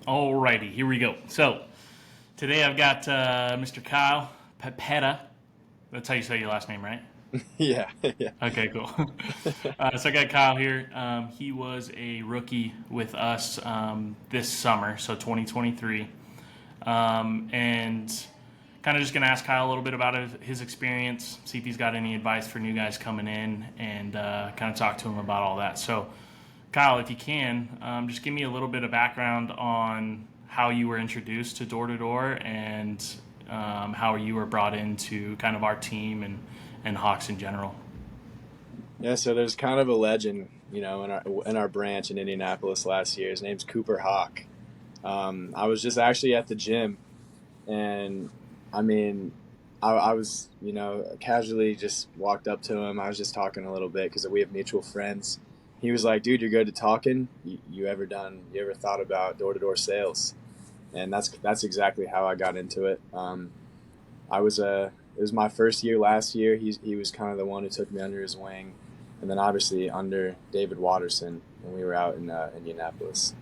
Alrighty, here we go. So today I've got Mr. Kyle Pepera. That's how you say your last name, right? Yeah, yeah. Okay, cool. So I got Kyle here. He was a rookie with us this summer, so 2023, and kind of just going to ask Kyle a little bit about his experience, see if he's got any advice for new guys coming in, and kind of talk to him about all that. So, Kyle, if you can, just give me a little bit of background on how you were introduced to Door to Door and how you were brought into kind of our team and Hawks in general. Yeah, so there's kind of a legend, in our branch in Indianapolis last year. His name's Cooper Hawk. I was just actually at the gym, and I mean, I was, casually just walked up to him. I was just talking a little bit because we have mutual friends. He was like, "Dude, you're good at talking. You ever thought about door to door sales?" And that's exactly how I got into it. It was my first year last year. He was kind of the one who took me under his wing, and then obviously under David Watterson when we were out in Indianapolis.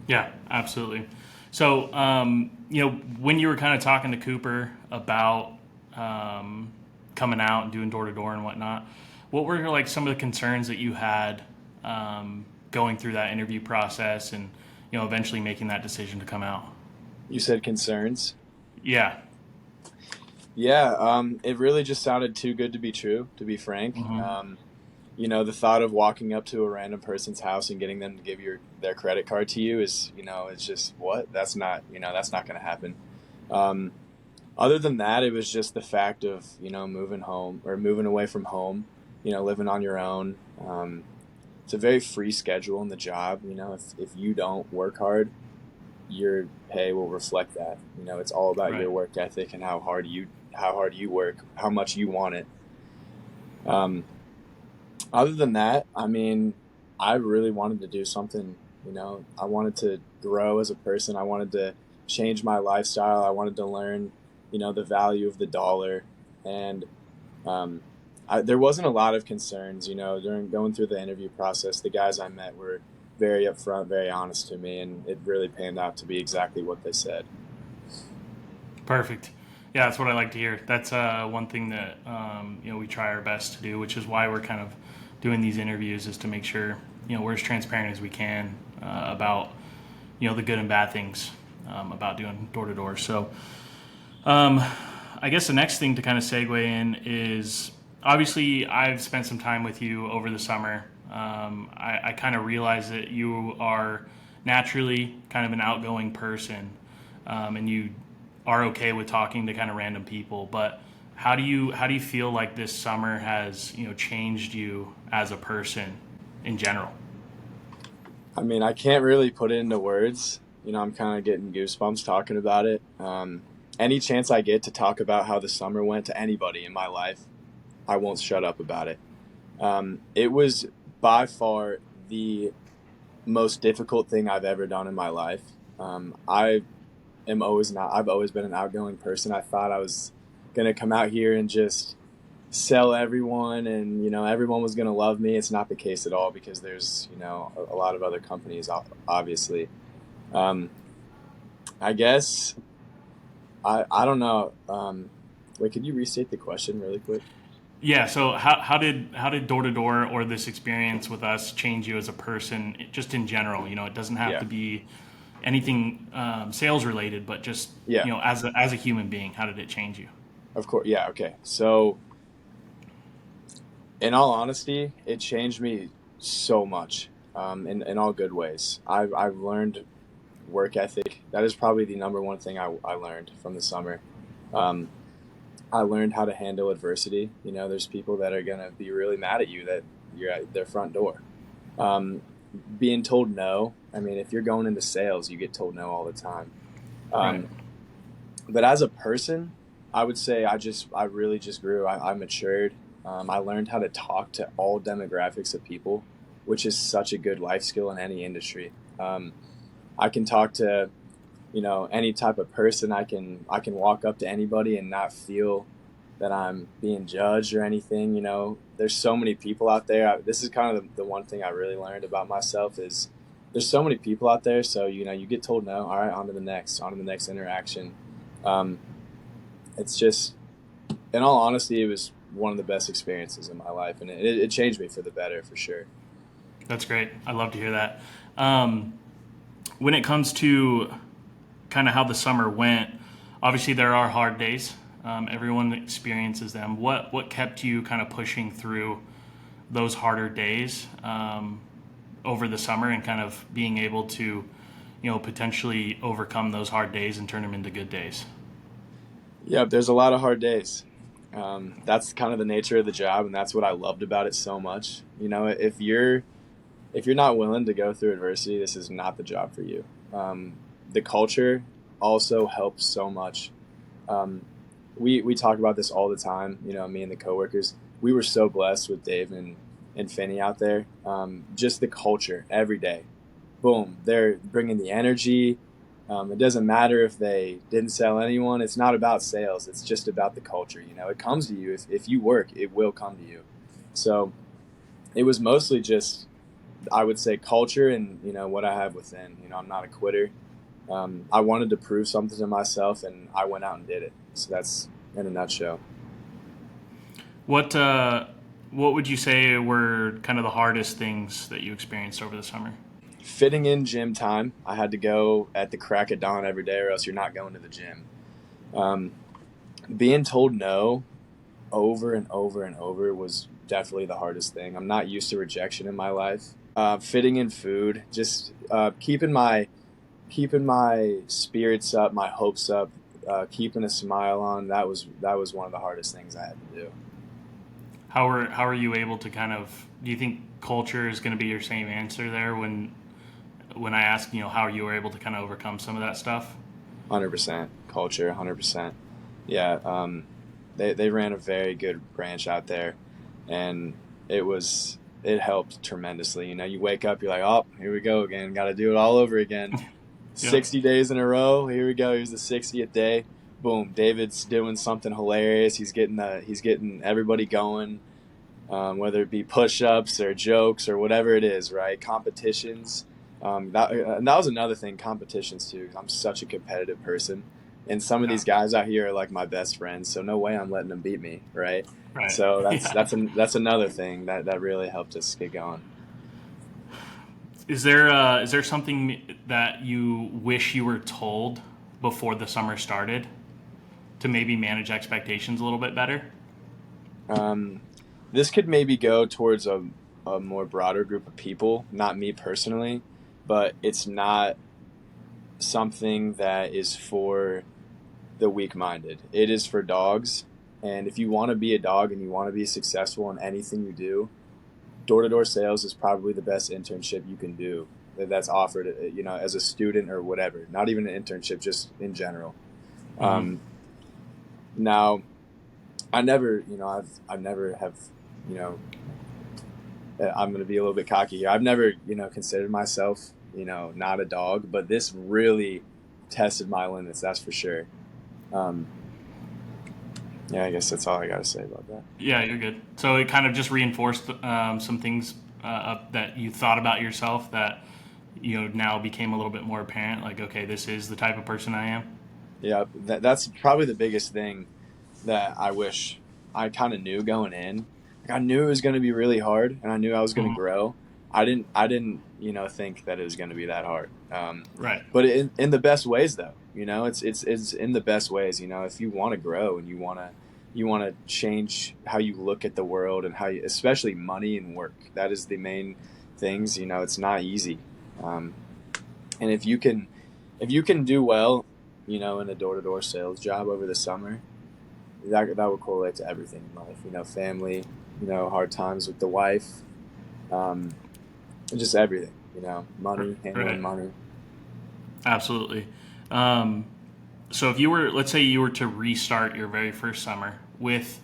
Yeah, absolutely. So, when you were kind of talking to Cooper about coming out and doing door to door and whatnot, what were like some of the concerns that you had going through that interview process and eventually making that decision to come out? You said concerns. Yeah. Yeah, it really just sounded too good to be true, to be frank. Hmm. The thought of walking up to a random person's house and getting them to give their credit card to you is, it's just what? That's not going to happen. Um, Other than that, it was just the fact of, moving home or moving away from home, living on your own. It's a very free schedule in the job. If you don't work hard, your pay will reflect that. It's all about Right. your work ethic and how hard you work, how much you want it. Um, Other than that, I mean, I really wanted to do something. I wanted to grow as a person. I wanted to change my lifestyle. I wanted to learn, the value of the dollar, and um, there wasn't a lot of concerns. During going through the interview process, the guys I met were very upfront, very honest to me, and it really panned out to be exactly what they said. Perfect. Yeah, that's what I like to hear. That's one thing that we try our best to do, which is why we're kind of doing these interviews, is to make sure we're as transparent as we can about the good and bad things about doing door to door. So I guess the next thing to kind of segue in is obviously I've spent some time with you over the summer. I kind of realize that you are naturally kind of an outgoing person, and you are okay with talking to kind of random people. But how do you feel like this summer has changed you as a person in general? I mean, I can't really put it into words. I'm kind of getting goosebumps talking about it. Any chance I get to talk about how the summer went to anybody in my life, I won't shut up about it. It was by far the most difficult thing I've ever done in my life. I've always been an outgoing person. I thought I was going to come out here and just sell everyone and, everyone was going to love me. It's not the case at all because there's, a lot of other companies, obviously. Um, I guess, I don't know. Wait, could you restate the question really quick? Yeah. So how did door to door or this experience with us change you as a person, just in general? It doesn't have Yeah. to be anything sales related, but just Yeah. as a human being, how did it change you? Of course. Yeah. Okay. So, in all honesty, it changed me so much, in all good ways. I've learned work ethic. That is probably the number one thing I learned from the summer. Um, I learned how to handle adversity. There's people that are going to be really mad at you that you're at their front door. Um, Being told no. I mean, if you're going into sales, you get told no all the time. Right. Um, but as a person, I would say I really just grew. I matured. I learned how to talk to all demographics of people, which is such a good life skill in any industry. I can talk to any type of person. I can walk up to anybody and not feel that I'm being judged or anything. There's so many people out there. This is kind of the one thing I really learned about myself is there's so many people out there. So, you get told no. All right, on to the next interaction. Um, it's just, in all honesty, it was one of the best experiences in my life, and it changed me for the better for sure. That's great. I love to hear that. Um, when it comes to kind of how the summer went, obviously there are hard days. Everyone experiences them. What kept you kind of pushing through those harder days over the summer and kind of being able to, potentially overcome those hard days and turn them into good days? Yeah, there's a lot of hard days. That's kind of the nature of the job, and that's what I loved about it so much. If you're not willing to go through adversity, this is not the job for you. The culture also helps so much. Um, we talk about this all the time. Me and the coworkers. We were so blessed with Dave and Finney out there. Just the culture every day. Boom, they're bringing the energy. It doesn't matter if they didn't sell anyone. It's not about sales. It's just about the culture. It comes to you. If you work, it will come to you. So it was mostly just, I would say, culture and what I have within. I'm not a quitter. I wanted to prove something to myself, and I went out and did it. So that's in a nutshell. What uh, what would you say were kind of the hardest things that you experienced over the summer? Fitting in gym time, I had to go at the crack of dawn every day, or else you're not going to the gym. Um, Being told no over and over and over was definitely the hardest thing. I'm not used to rejection in my life. Fitting in food, just keeping my spirits up, my hopes up, keeping a smile on. That was one of the hardest things I had to do. How are you able to kind of? Do you think culture is going to be your same answer there when I ask, how you were able to kind of overcome some of that stuff? 100% culture, 100%. Yeah, they ran a very good branch out there, and it helped tremendously. You wake up, you're like, oh, here we go again. Got to do it all over again. Yep. 60 days in a row. Here we go. Here's the 60th day. Boom. David's doing something hilarious. He's getting everybody going, whether it be push-ups or jokes or whatever it is, right? Competitions. And that was another thing, competitions too. 'Cause I'm such a competitive person, and some of Yeah. these guys out here are like my best friends. So no way I'm letting them beat me, right? Right. So that's Yeah. that's an, that's another thing that really helped us get going. Is there something that you wish you were told before the summer started to maybe manage expectations a little bit better? Um, this could maybe go towards a more broader group of people, not me personally, but it's not something that is for the weak minded. It is for dogs. And if you want to be a dog and you want to be successful in anything you do, door to door sales is probably the best internship you can do that's offered, as a student or whatever. Not even an internship, just in general. Hmm. Um, Now, I never, I've never have, you know, I'm going to be a little bit cocky here. I've never, considered myself, not a dog, but this really tested my limits. That's for sure. Um, yeah, I guess that's all I got to say about that. Yeah, you're good. So it kind of just reinforced some things that you thought about yourself that now became a little bit more apparent. Like, okay, this is the type of person I am. Yeah, that's probably the biggest thing that I wish I kind of knew going in. Like, I knew it was going to be really hard, and I knew I was going to Mhm. grow. I didn't, think that it was going to be that hard. Right. But in the best ways, though. It's in the best ways. If you want to grow and you want to change how you look at the world and especially money and work. That is the main things. It's not easy. Um, and if you can do well, in a door to door sales job over the summer, that will correlate to everything in life. Family, hard times with the wife, um, and just everything. Money, handling Right. money. Absolutely. Um, so if you were, let's say you were to restart your very first summer with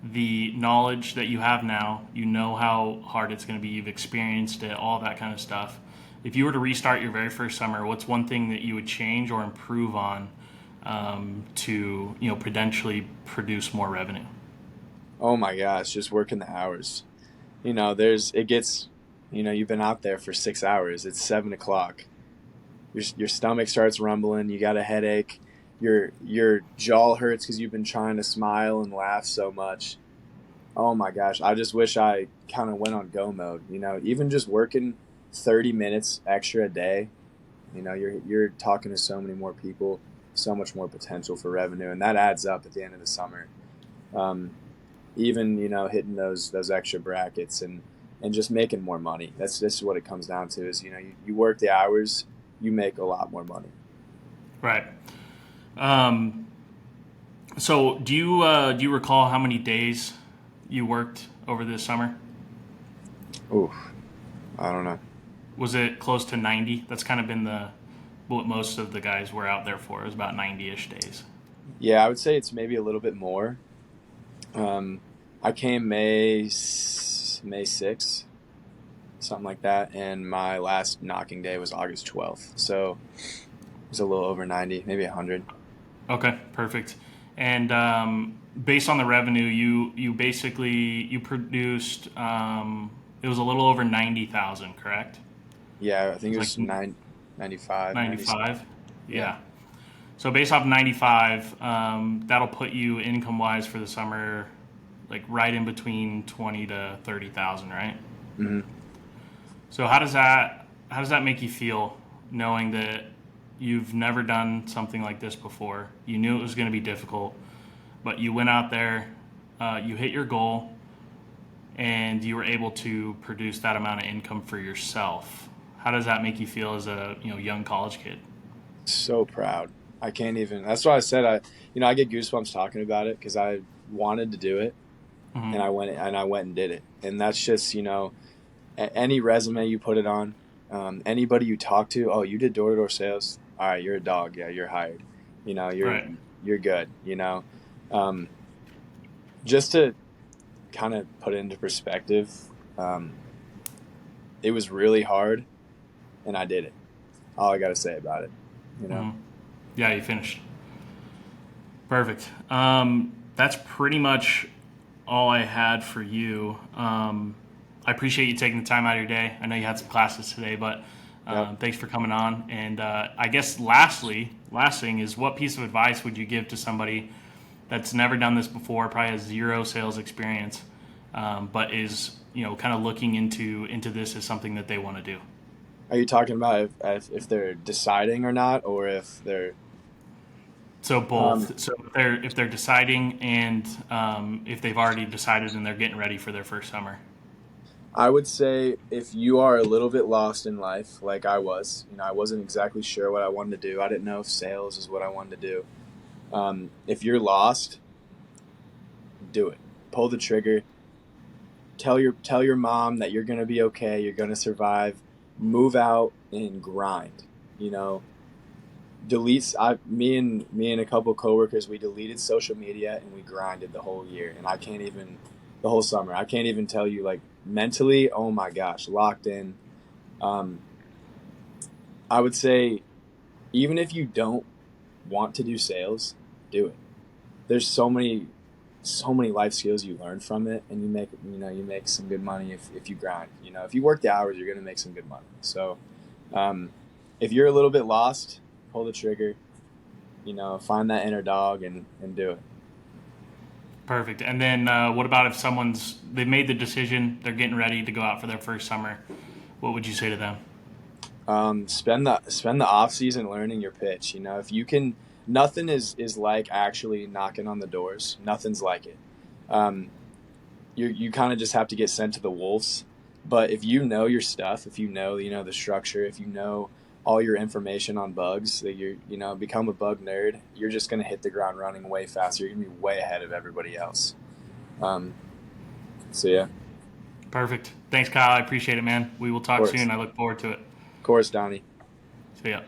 the knowledge that you have now, you know how hard it's going to be, you've experienced it, all that kind of stuff. If you were to restart your very first summer, what's one thing that you would change or improve on to potentially produce more revenue? Oh my gosh, just working the hours. There's it gets You know, you've been out there for 6 hours. It's 7 o'clock. Your stomach starts rumbling. You got a headache. Your jaw hurts because you've been trying to smile and laugh so much. Oh my gosh, I just wish I kind of went on go mode. You know, even just working 30 minutes extra a day, you know, you're talking to so many more people, so much more potential for revenue, and that adds up at the end of the summer. Um, Even, you know, hitting those extra brackets and just making more money. That's what it comes down to. Is, you know, you work the hours, you make a lot more money. Right. Um, so do you recall how many days you worked over this summer? Ooh, I don't know. Was it close to 90? That's kind of been the what most of the guys were out there for. It was about 90-ish days. Yeah, I would say it's maybe a little bit more. Um, I came May 6th, something like that, and my last knocking day was August 12th. So it was a little over 90, maybe 100. Okay, perfect. And based on the revenue, you basically you produced it was a little over 90,000, correct? Yeah, I It think was it like was 95, 96. 95. Yeah. Yeah. So based off 95, that'll put you income wise for the summer, like right in between 20 to 30,000, right? Hmm. So how does that make you feel, knowing that you've never done something like this before? You knew it was going to be difficult, but you went out there, you hit your goal, and you were able to produce that amount of income for yourself. How does that make you feel as a young college kid? So proud. I can't even. That's why I said I get goosebumps talking about it because I wanted to do it Hmm. and I went and did it. And that's just, any resume you put it on, anybody you talk to, oh, you did door to door sales. All right, you're a dog. Yeah, you're hired. You know, Right. you're good. Um, just to kind of put it into perspective, um, it was really hard, and I did it. All I got to say about it. You know. Hmm. Yeah, you finished. Perfect. That's pretty much all I had for you. I appreciate you taking the time out of your day. I know you had some classes today, but Yep. thanks for coming on. And I guess last thing is, what piece of advice would you give to somebody that's never done this before, probably has zero sales experience, but is kind of looking into this as something that they want to do? Are you talking about if they're deciding or not, or if they're? So Um, both. So if they're deciding, and if they've already decided and they're getting ready for their first summer. I would say if you are a little bit lost in life, like I was, I wasn't exactly sure what I wanted to do. I didn't know if sales is what I wanted to do. If you're lost, do it. Pull the trigger. Tell your mom that you're gonna be okay. You're gonna survive. Move out and grind. You know, me and a couple coworkers, we deleted social media and we grinded the whole year, and I can't even the whole summer. I can't even tell you, like, mentally, oh my gosh, locked in. um, I would say, even if you don't want to do sales, do it. There's so many life skills you learn from it, and you make some good money if you grind. If you work the hours, you're gonna make some good money. So, um, if you're a little bit lost, pull the trigger. Find that inner dog and do it. Perfect. And then what about if they've made the decision, they're getting ready to go out for their first summer? What would you say to them? Spend the off season learning your pitch. If you can, nothing is like actually knocking on the doors. Nothing's like it. Um, you kind of just have to get sent to the wolves. But if you know your stuff, if you know the structure, if you know all your information on bugs, that become a bug nerd, you're just gonna hit the ground running way faster. You're gonna be way ahead of everybody else. Um, so yeah, of Perfect. Thanks, Kyle. I appreciate it, man. We will talk course, soon. I look forward to it. of course, Donnie. See ya.